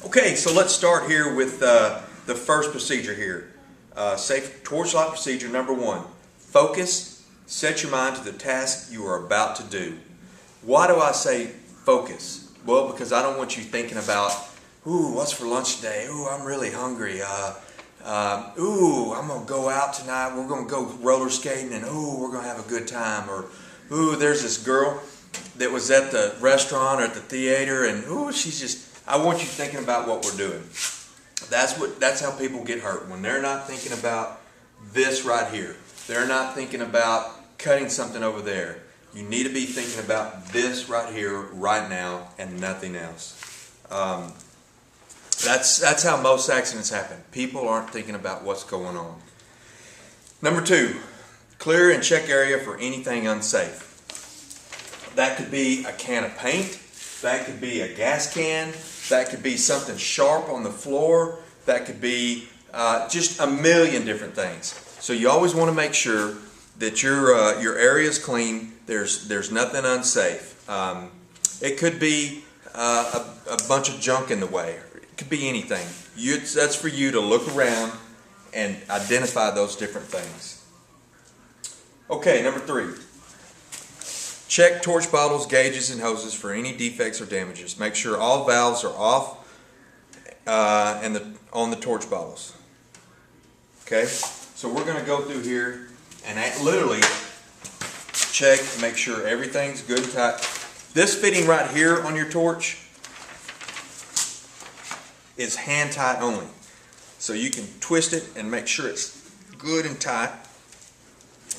Okay, so let's start here with the first procedure here. Safe torchlight procedure number 1. Focus, set your mind to the task you are about to do. Why do I say focus? Well, because I don't want you thinking about, ooh, what's for lunch today? Ooh, I'm really hungry. Ooh, I'm going to go out tonight. We're going to go roller skating and ooh, we're going to have a good time. Or, ooh, there's this girl that was at the restaurant or at the theater and ooh, she's just... I want you thinking about what we're doing. That's how people get hurt, when they're not thinking about this right here. They're not thinking about cutting something over there. You need to be thinking about this right here, right now, and nothing else. That's how most accidents happen. People aren't thinking about what's going on. Number 2, clear and check area for anything unsafe. That could be a can of paint. That could be a gas can. That could be something sharp on the floor. That could be just a million different things. So you always want to make sure that your area is clean. There's nothing unsafe. It could be a bunch of junk in the way. It could be anything. That's for you to look around and identify those different things. Okay, number 3. Check torch bottles, gauges, and hoses for any defects or damages. Make sure all valves are off on the torch bottles. Okay, so we're going to go through here and literally check and make sure everything's good and tight. This fitting right here on your torch is hand tight only. So you can twist it and make sure it's good and tight.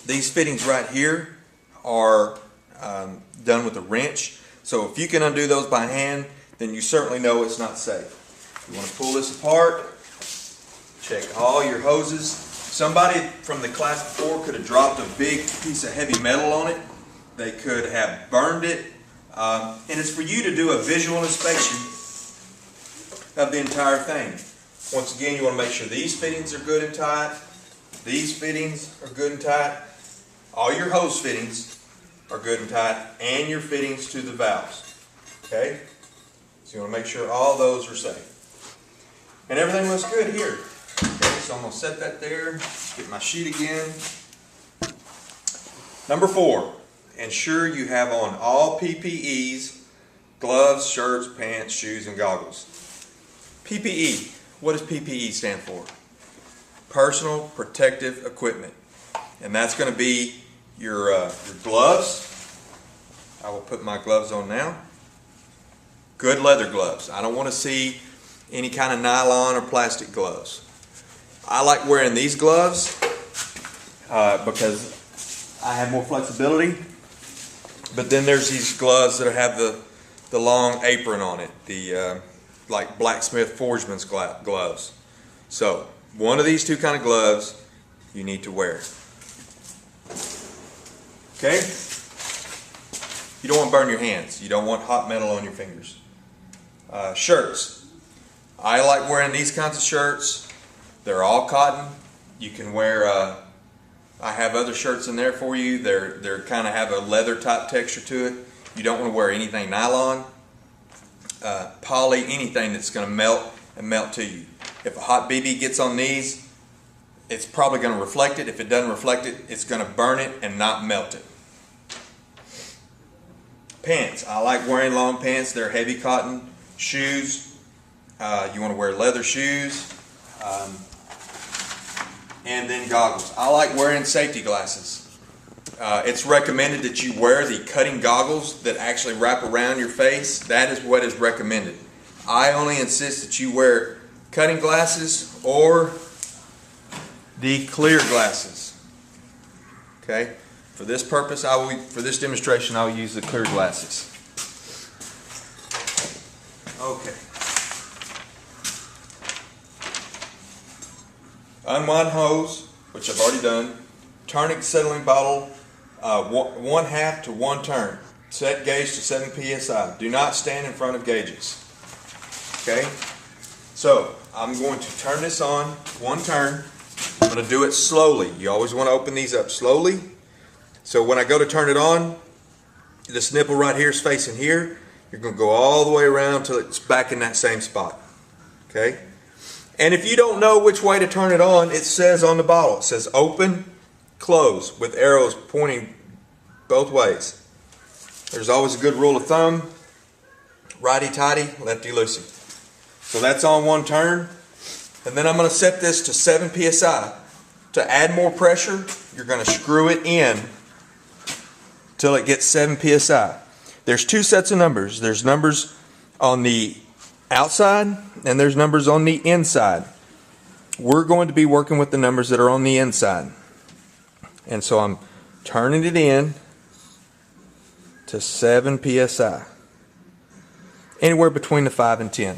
These fittings right here are done with a wrench. So if you can undo those by hand, then you certainly know it's not safe. You want to pull this apart, check all your hoses. Somebody from the class before could have dropped a big piece of heavy metal on it. They could have burned it. And it's for you to do a visual inspection of the entire thing. Once again, you want to make sure these fittings are good and tight. These fittings are good and tight. All your hose fittings are good and tight, and your fittings to the valves. Okay? So you want to make sure all those are safe. And everything looks good here. Okay, so I'm going to set that there, get my sheet again. Number 4, ensure you have on all PPEs, gloves, shirts, pants, shoes, and goggles. PPE, what does PPE stand for? Personal Protective Equipment. And that's going to be your gloves. I will put my gloves on now. Good leather gloves. I don't want to see any kind of nylon or plastic gloves. I like wearing these gloves because I have more flexibility. But then there's these gloves that have the long apron on it, the like blacksmith forgeman's gloves. So one of these two kind of gloves you need to wear. Okay? You don't want to burn your hands. You don't want hot metal on your fingers. Shirts. I like wearing these kinds of shirts. They're all cotton. You can wear, I have other shirts in there for you. They're kind of have a leather type texture to it. You don't want to wear anything nylon, poly, anything that's going to melt to you. If a hot BB gets on these, it's probably going to reflect it. If it doesn't reflect it, it's going to burn it and not melt it. Pants. I like wearing long pants. They're heavy cotton. Shoes. You want to wear leather shoes. And then goggles. I like wearing safety glasses. It's recommended that you wear the cutting goggles that actually wrap around your face. That is what is recommended. I only insist that you wear cutting glasses or the clear glasses. Okay? For this purpose, for this demonstration, I will use the clear glasses. Okay. Unwind hose, which I've already done. Turn acetylene bottle 1/2 to 1 turn. Set gauge to 7 psi. Do not stand in front of gauges. Okay? So, I'm going to turn this on 1 turn. I'm going to do it slowly. You always want to open these up slowly. So when I go to turn it on, this nipple right here is facing here. You're going to go all the way around till it's back in that same spot. Okay? And if you don't know which way to turn it on, it says on the bottle, it says open, close, with arrows pointing both ways. There's always a good rule of thumb, righty-tighty, lefty-loosey. So that's on one turn. And then I'm going to set this to 7 psi. To add more pressure, you're going to screw it in till it gets 7 psi. There's two sets of numbers. There's numbers on the outside and there's numbers on the inside. We're going to be working with the numbers that are on the inside. And so I'm turning it in to 7 psi. Anywhere between the 5 and 10.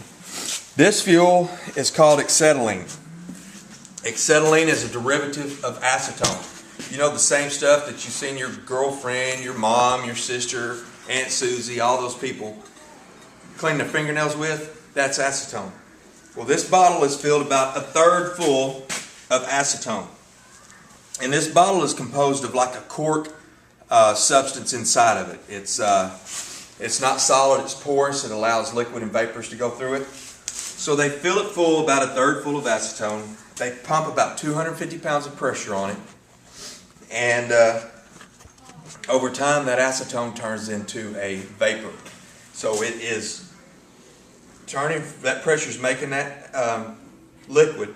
This fuel is called acetylene. Acetylene is a derivative of acetone. You know, the same stuff that you've seen your girlfriend, your mom, your sister, Aunt Susie, all those people clean their fingernails with? That's acetone. Well, this bottle is filled about 1/3 full of acetone. And this bottle is composed of like a cork substance inside of it. It's not solid, it's porous. It allows liquid and vapors to go through it. So they fill it full, about 1/3 full of acetone. They pump about 250 pounds of pressure on it. And over time, that acetone turns into a vapor. So it is turning, that pressure is making that liquid